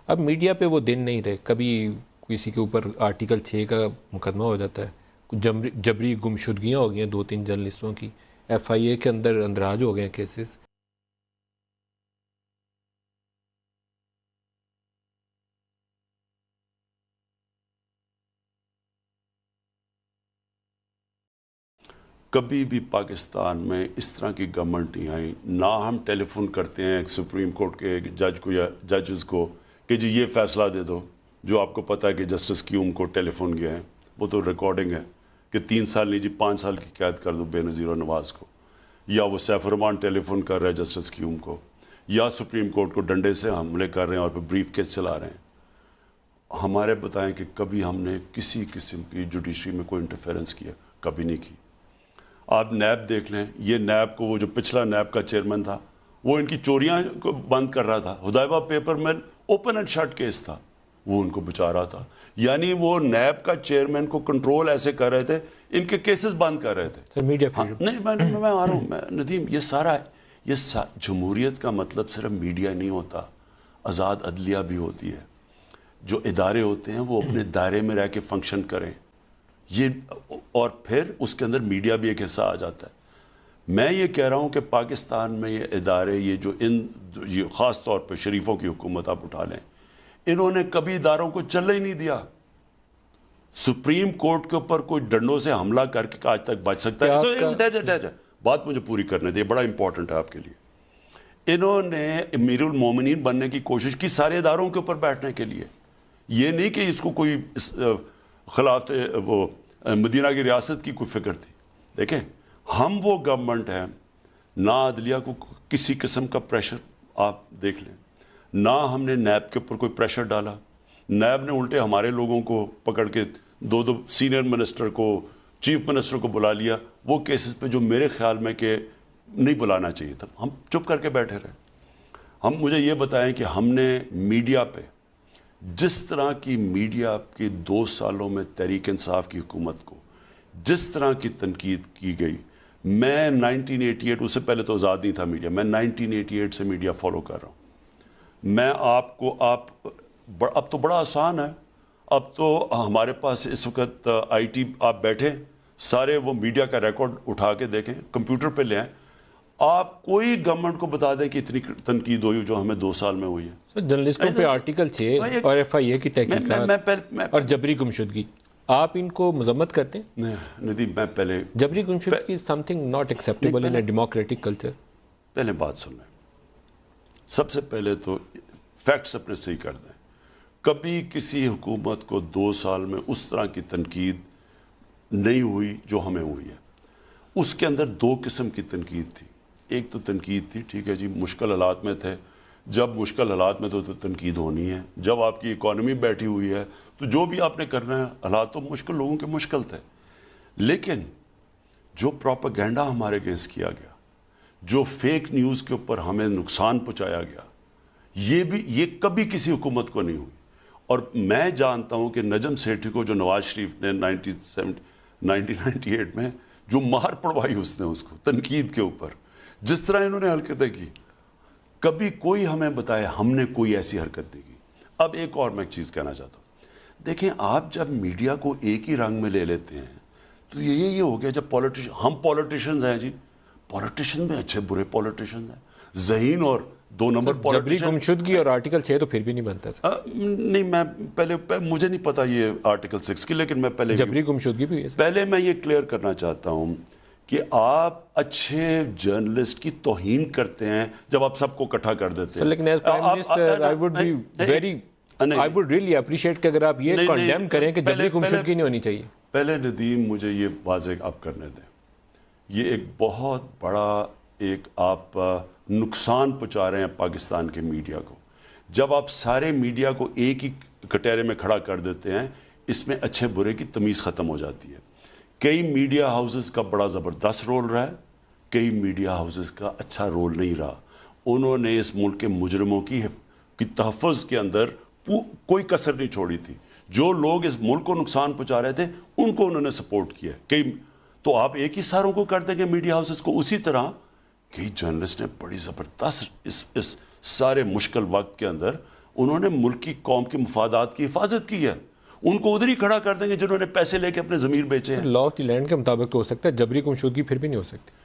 اب میڈیا پہ وہ دن نہیں رہے. کبھی کسی کے اوپر آرٹیکل 6 کا مقدمہ ہو جاتا ہے, جبری گمشدگیاں ہو گئی ہیں 2-3 جرنلسٹوں کی, FIA کے اندر اندراج ہو گئے ہیں کیسز. کبھی بھی پاکستان میں اس طرح کی گورنمنٹ نہیں آئی. نہ ہم ٹیلی فون کرتے ہیں سپریم کورٹ کے جج کو یا ججز کو کہ جی یہ فیصلہ دے دو, جو آپ کو پتہ ہے کہ جسٹس کیوم کو ٹیلی فون گیا ہے, وہ تو ریکارڈنگ ہے کہ 3 سال نہیں جی 5 سال کی قید کر دو بے نظیر و نواز کو, یا وہ سیف الرحمان ٹیلی فون کر رہے ہیں جسٹس کیوم کو, یا سپریم کورٹ کو ڈنڈے سے حملے کر رہے ہیں اور پھر بریف کیس چلا رہے ہیں. ہمارے بتائیں کہ کبھی ہم نے کسی قسم کی جوڈیشری میں کوئی انٹرفیرنس کیا؟ کبھی نہیں کی. آپ نیب دیکھ لیں, یہ نیب کو وہ جو پچھلا نیب کا چیئرمین تھا وہ ان کی چوریاں کو بند کر رہا تھا. حدیبہ پیپر مل اوپن اینڈ شٹ کیس تھا, وہ ان کو بچا رہا تھا. یعنی وہ نیب کا چیئرمین کو کنٹرول ایسے کر رہے تھے, ان کے کیسز بند کر رہے تھے. میڈیا نہیں میں آ رہا ہوں ندیم, یہ سارا جمہوریت کا مطلب صرف میڈیا نہیں ہوتا, آزاد عدلیہ بھی ہوتی ہے. جو ادارے ہوتے ہیں وہ اپنے دائرے میں رہ کے فنکشن کریں, یہ اور پھر اس کے اندر میڈیا بھی ایک حصہ آ جاتا ہے. میں یہ کہہ رہا ہوں کہ پاکستان میں یہ ادارے یہ خاص طور پہ شریفوں کی حکومت آپ اٹھا لیں, انہوں نے کبھی اداروں کو چلنے ہی نہیں دیا. سپریم کورٹ کے اوپر کوئی ڈنڈوں سے حملہ کر کے آج تک بچ سکتا ہے؟ بات مجھے پوری کرنے دے, بڑا امپورٹنٹ ہے آپ کے لیے. انہوں نے امیر المومنین بننے کی کوشش کی سارے اداروں کے اوپر بیٹھنے کے لیے. یہ نہیں کہ اس کو کوئی خلاف وہ مدینہ کی ریاست کی کوئی فکر تھی. دیکھیں ہم وہ گورنمنٹ ہیں, نہ عدلیہ کو کسی قسم کا پریشر آپ دیکھ لیں, نہ ہم نے نیب کے اوپر کوئی پریشر ڈالا. نیب نے الٹے ہمارے لوگوں کو پکڑ کے 2 سینئر منسٹر کو, چیف منسٹر کو بلا لیا وہ کیسز پہ جو میرے خیال میں کہ نہیں بلانا چاہیے تھا. ہم چپ کر کے بیٹھے رہے. ہم مجھے یہ بتائیں کہ ہم نے میڈیا پہ جس طرح کی میڈیا کی 2 سالوں میں تحریک انصاف کی حکومت کو جس طرح کی تنقید کی گئی, میں 1988 اس سے پہلے تو آزاد نہیں تھا میڈیا, میں 1988 سے میڈیا فالو کر رہا ہوں. میں آپ کو اب تو بڑا آسان ہے, اب تو ہمارے پاس اس وقت IT آپ بیٹھیں سارے وہ میڈیا کا ریکارڈ اٹھا کے دیکھیں, کمپیوٹر پہ لے آئیں, آپ کوئی گورنمنٹ کو بتا دیں کہ اتنی تنقید ہوئی جو ہمیں 2 سال میں ہوئی ہے. جرنلسٹوں پہ آرٹیکل 6 اور FIA کی تحقیقات اور جبری گمشدگی, آپ ان کو مذمت کرتے ہیں؟ ندیم میں پہلے جبری گمشدگی is something not acceptable in a democratic culture. پہلے بات سن لیں, سب سے پہلے تو فیکٹس اپنے صحیح کر دیں. کبھی کسی حکومت کو 2 سال میں اس طرح کی تنقید نہیں ہوئی جو ہمیں ہوئی ہے. اس کے اندر 2 قسم کی تنقید تھی. ایک تو تنقید تھی ٹھیک ہے جی مشکل حالات میں تھے, جب مشکل حالات میں تو تنقید ہونی ہے. جب آپ کی اکانومی بیٹھی ہوئی ہے تو جو بھی آپ نے کرنا ہے, حالات تو مشکل, لوگوں کے مشکل تھے. لیکن جو پروپیگنڈا ہمارے اگینسٹ کیا گیا, جو فیک نیوز کے اوپر ہمیں نقصان پہنچایا گیا, یہ کبھی کسی حکومت کو نہیں ہوئی. اور میں جانتا ہوں کہ نجم سیٹھی کو جو نواز شریف نے 1998 میں جو مہار پڑوائی اس نے اس کو تنقید کے اوپر, جس طرح انہوں نے حرکتیں کی, کبھی کوئی ہمیں بتائے ہم نے کوئی ایسی حرکت نہیں کی. اب ایک اور میں ایک چیز کہنا چاہتا ہوں, دیکھیں آپ جب میڈیا کو ایک ہی رنگ میں لے لیتے ہیں تو یہ ہو گیا جب ہم پولیٹیشینز ہیں جی, پولیٹیشین میں اچھے برے پولیٹیشینز ہیں, ذہین اور 2 نمبر جبری گمشدگی اور آرٹیکل 6 تو پھر بھی نہیں بنتا تھا. نہیں میں پہلے مجھے نہیں پتا یہ آرٹیکل 6 کی, لیکن میں پہلے جبری گمشدگی بھی پہلے میں یہ کلیئر کرنا چاہتا ہوں کہ آپ اچھے جرنلسٹ کی توہین کرتے ہیں جب آپ سب کو اکٹھا کر دیتے ہیں. لیکن as prime minister I would really appreciate کہ اگر آپ یہ کنڈیم کریں کہ جبری گمشدگی نہیں ہونی چاہیے. پہلے ندیم مجھے یہ واضح آپ کرنے دیں, یہ ایک بہت بڑا ایک آپ نقصان پہنچا رہے ہیں پاکستان کے میڈیا کو. جب آپ سارے میڈیا کو ایک ہی کٹہرے میں کھڑا کر دیتے ہیں, اس میں اچھے برے کی تمیز ختم ہو جاتی ہے. کئی میڈیا ہاؤسز کا بڑا زبردست رول رہا ہے, کئی میڈیا ہاؤسز کا اچھا رول نہیں رہا. انہوں نے اس ملک کے مجرموں کی تحفظ کے اندر کوئی کسر نہیں چھوڑی تھی. جو لوگ اس ملک کو نقصان پہنچا رہے تھے ان کو انہوں نے سپورٹ کیا. تو آپ ایک ہی ساروں کو کر دیں گے میڈیا ہاؤسز کو. اسی طرح کئی جرنلسٹ نے بڑی زبردست اس سارے مشکل وقت کے اندر انہوں نے ملک کی قوم کے مفادات کی حفاظت کی ہے. ان کو ادھر ہی کھڑا کر دیں گے جنہوں نے پیسے لے کے اپنے ضمیر بیچے ہیں. لا آف دی لینڈ کے مطابق تو ہو سکتا ہے, جبری گمشدگی پھر بھی نہیں ہو سکتی.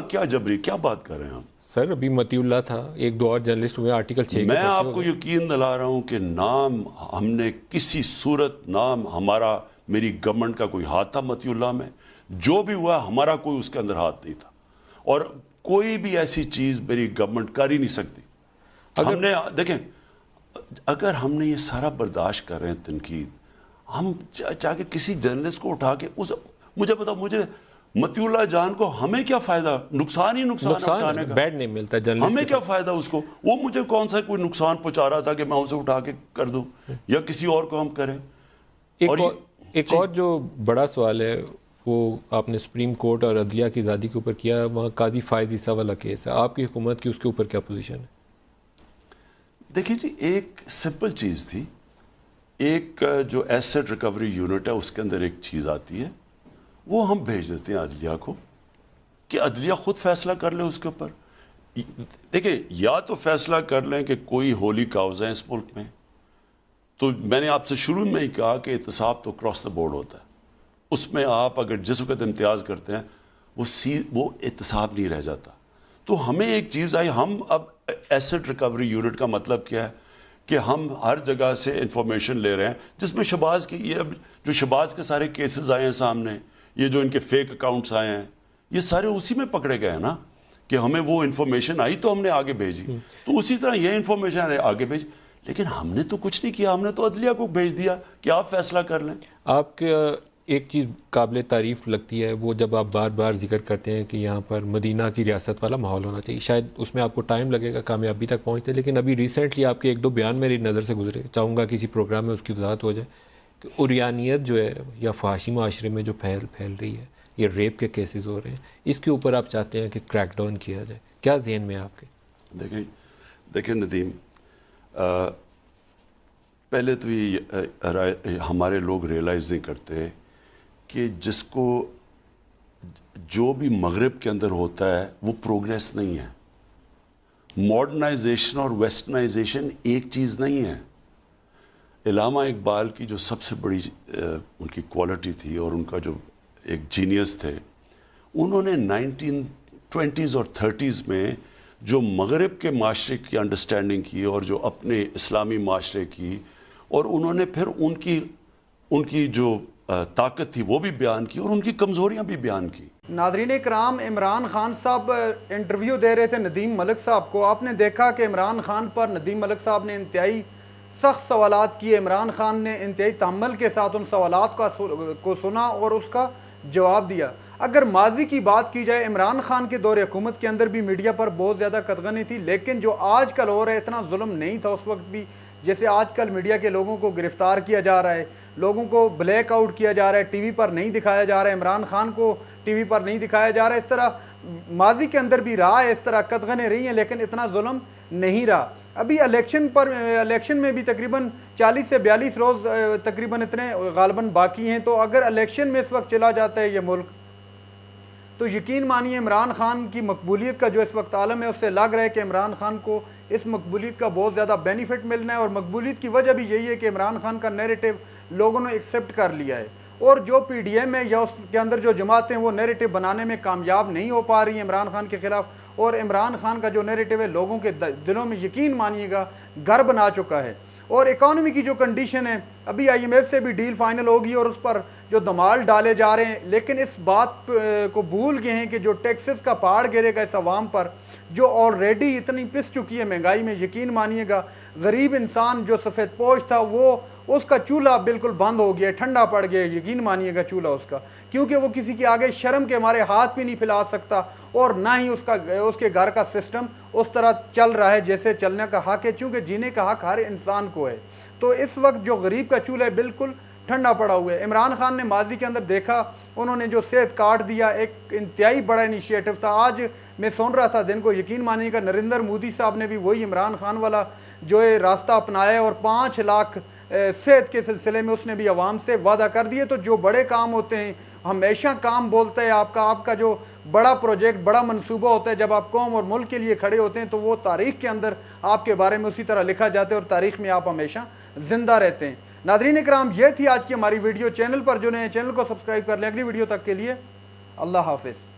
کیا جبری, کیا بات کر رہے ہیں آپ؟ سر ابھی متی اللہ تھا, ایک دو اور جرنلسٹ ہوئے, آرٹیکل 6 میں آپ کو یقین دلا رہا ہوں کہ نام ہم نے کسی صورت, نام ہمارا, میری گورنمنٹ کا کوئی ہاتھ تھا متی اللہ میں, جو بھی ہوا ہمارا کوئی اس کے اندر ہاتھ نہیں تھا, اور کوئی بھی ایسی چیز میری گورنمنٹ کر ہی نہیں سکتی. ہم نے دیکھیں, اگر ہم نے یہ سارا برداشت کر رہے ہیں تنقید, ہم چاہ کے کسی جرنلسٹ کو اٹھا کے مجھے بتاؤ, مجھے متی اللہ جان کو ہمیں کیا فائدہ؟ نقصان ہی نقصان اٹھانے کا. بیڈ نہیں ملتا جرنلسٹ, ہمیں کیا فائدہ اس کو؟ وہ مجھے کون سا کوئی نقصان پہنچا رہا تھا کہ میں اسے اٹھا کے کر دوں یا کسی اور کو ہم کریں. ایک اور جو بڑا سوال ہے وہ آپ نے سپریم کورٹ اور عدلیہ کی آزادی کے اوپر کیا, وہاں قاضی فائز عیسیٰ والا کیس ہے. آپ کی حکومت کی اس کے اوپر کیا پوزیشن ہے؟ دیکھیے جی, ایک سمپل چیز تھی, ایک جو ایسٹ ریکوری یونٹ ہے اس کے اندر ایک چیز آتی ہے, وہ ہم بھیج دیتے ہیں عدلیہ کو کہ عدلیہ خود فیصلہ کر لے اس کے اوپر. دیکھیں, یا تو فیصلہ کر لیں کہ کوئی ہولی کاؤز ہے اس ملک میں, تو میں نے آپ سے شروع میں ہی کہا کہ احتساب تو کراس دا بورڈ ہوتا ہے, اس میں آپ اگر جس وقت امتیاز کرتے ہیں وہ احتساب نہیں رہ جاتا. تو ہمیں ایک چیز آئی, ہم اب ایسٹ ریکوری یونٹ کا مطلب کیا ہے کہ ہم ہر جگہ سے انفارمیشن لے رہے ہیں, جس میں شہباز کی, یہ جو شہباز کے سارے کیسز آئے ہیں سامنے, یہ جو ان کے فیک اکاؤنٹس آئے ہیں, یہ سارے اسی میں پکڑے گئے ہیں نا, کہ ہمیں وہ انفارمیشن آئی تو ہم نے آگے بھیجی, تو اسی طرح یہ انفارمیشن آگے بھیج. لیکن ہم نے تو کچھ نہیں کیا, ہم نے تو عدلیہ کو بھیج دیا کہ آپ فیصلہ کر لیں. آپ کا ایک چیز قابل تعریف لگتی ہے, وہ جب آپ بار بار ذکر کرتے ہیں کہ یہاں پر مدینہ کی ریاست والا ماحول ہونا چاہیے. شاید اس میں آپ کو ٹائم لگے گا کامیابی تک پہنچتے, لیکن ابھی ریسنٹلی آپ کے ایک دو بیان میری نظر سے گزرے, چاہوں گا کسی پروگرام میں اس کی وضاحت ہو جائے, کہ عریانیت جو ہے یا فحاشی معاشرے میں جو پھیل رہی ہے, یہ ریپ کے کیسز ہو رہے ہیں, اس کے اوپر آپ چاہتے ہیں کہ کریک ڈاؤن کیا جائے. کیا ذہن میں آپ کے؟ دیکھیں ندیم, پہلے تو یہ ہمارے لوگ ریئلائز نہیں کرتے کہ جس کو جو بھی مغرب کے اندر ہوتا ہے وہ پروگریس نہیں ہے. ماڈرنائزیشن اور ویسٹرنائزیشن ایک چیز نہیں ہے. علامہ اقبال کی جو سب سے بڑی ان کی کوالٹی تھی اور ان کا جو ایک جینیس تھے, انہوں نے 1920s اور 30s میں جو مغرب کے معاشرے کی انڈرسٹینڈنگ کی اور جو اپنے اسلامی معاشرے کی, اور انہوں نے پھر ان کی جو طاقت تھی وہ بھی بیان کی اور ان کی کمزوریاں بھی بیان کی. ناظرین کرام, عمران خان صاحب انٹرویو دے رہے تھے ندیم ملک صاحب کو. آپ نے دیکھا کہ عمران خان پر ندیم ملک صاحب نے انتہائی سخت سوالات کیے. عمران خان نے انتہائی تحمل کے ساتھ ان سوالات کو سنا اور اس کا جواب دیا. اگر ماضی کی بات کی جائے, عمران خان کے دور حکومت کے اندر بھی میڈیا پر بہت زیادہ قدغنی تھی, لیکن جو آج کل ہو رہا ہے اتنا ظلم نہیں تھا اس وقت بھی. جیسے آج کل میڈیا کے لوگوں کو گرفتار کیا جا رہا ہے, لوگوں کو بلیک آؤٹ کیا جا رہا ہے, ٹی وی پر نہیں دکھایا جا رہا ہے, عمران خان کو ٹی وی پر نہیں دکھایا جا رہا ہے. اس طرح ماضی کے اندر بھی رہا ہے, اس طرح قدغنیں رہی ہیں, لیکن اتنا ظلم نہیں رہا. ابھی الیکشن میں بھی تقریباً 40 سے 42 روز تقریباً اتنے غالباً باقی ہیں. تو اگر الیکشن میں اس وقت چلا جاتا ہے یہ ملک, تو یقین مانیے عمران خان کی مقبولیت کا جو اس وقت عالم ہے, اس سے لگ رہا ہے کہ عمران خان کو اس مقبولیت کا بہت زیادہ بینیفٹ ملنا ہے. اور مقبولیت کی وجہ بھی یہی ہے کہ عمران خان کا نیریٹو لوگوں نے ایکسیپٹ کر لیا ہے, اور جو پی ڈی ایم ہے یا اس کے اندر جو جماعتیں وہ نیریٹو بنانے میں کامیاب نہیں ہو پا رہی ہیں عمران خان کے خلاف. اور عمران خان کا جو نیریٹو ہے لوگوں کے دلوں میں یقین مانیے گا گھر بنا چکا ہے. اور اکانومی کی جو کنڈیشن ہے, ابھی آئی ایم ایف سے بھی ڈیل فائنل ہوگی اور اس پر جو دمال ڈالے جا رہے ہیں, لیکن اس بات کو بھول گئے ہیں کہ جو ٹیکسز کا پہاڑ گرے گا اس عوام پر, جو آلریڈی اتنی پس چکی ہے مہنگائی میں, یقین مانیے گا غریب انسان جو سفید پوش تھا وہ اس کا چولہا بالکل بند ہو گیا, ٹھنڈا پڑ گیا, یقین مانیے گا چولہا اس کا, کیونکہ وہ کسی کے آگے شرم کے ہمارے ہاتھ بھی نہیں پھیلا سکتا, اور نہ ہی اس کے گھر کا سسٹم اس طرح چل رہا ہے جیسے چلنے کا حق ہے, چونکہ جینے کا حق ہر انسان کو ہے. تو اس وقت جو غریب کا چولہا ہے بالکل ٹھنڈا پڑا ہوا ہے. عمران خان نے ماضی کے اندر دیکھا, انہوں نے جو صحت کارڈ دیا, ایک انتہائی بڑا انیشیٹو تھا. آج میں سن رہا تھا دن کو, یقین مانیے گا نریندر مودی صاحب نے بھی وہی عمران خان والا جو ہے راستہ اپنایا, اور 5 لاکھ صحت کے سلسلے میں اس نے بھی عوام سے وعدہ کر دیے. تو جو بڑے کام ہوتے ہیں, ہمیشہ کام بولتا ہے آپ کا جو بڑا پروجیکٹ، بڑا منصوبہ ہوتا ہے. جب آپ قوم اور ملک کے لیے کھڑے ہوتے ہیں تو وہ تاریخ کے اندر آپ کے بارے میں اسی طرح لکھا جاتا ہے اور تاریخ میں آپ ہمیشہ زندہ رہتے ہیں. ناظرین اکرام، یہ تھی آج کی ہماری ویڈیو. چینل پر جو نئے چینل کو سبسکرائب کر لیں. اگلی ویڈیو تک کے لیے اللہ حافظ.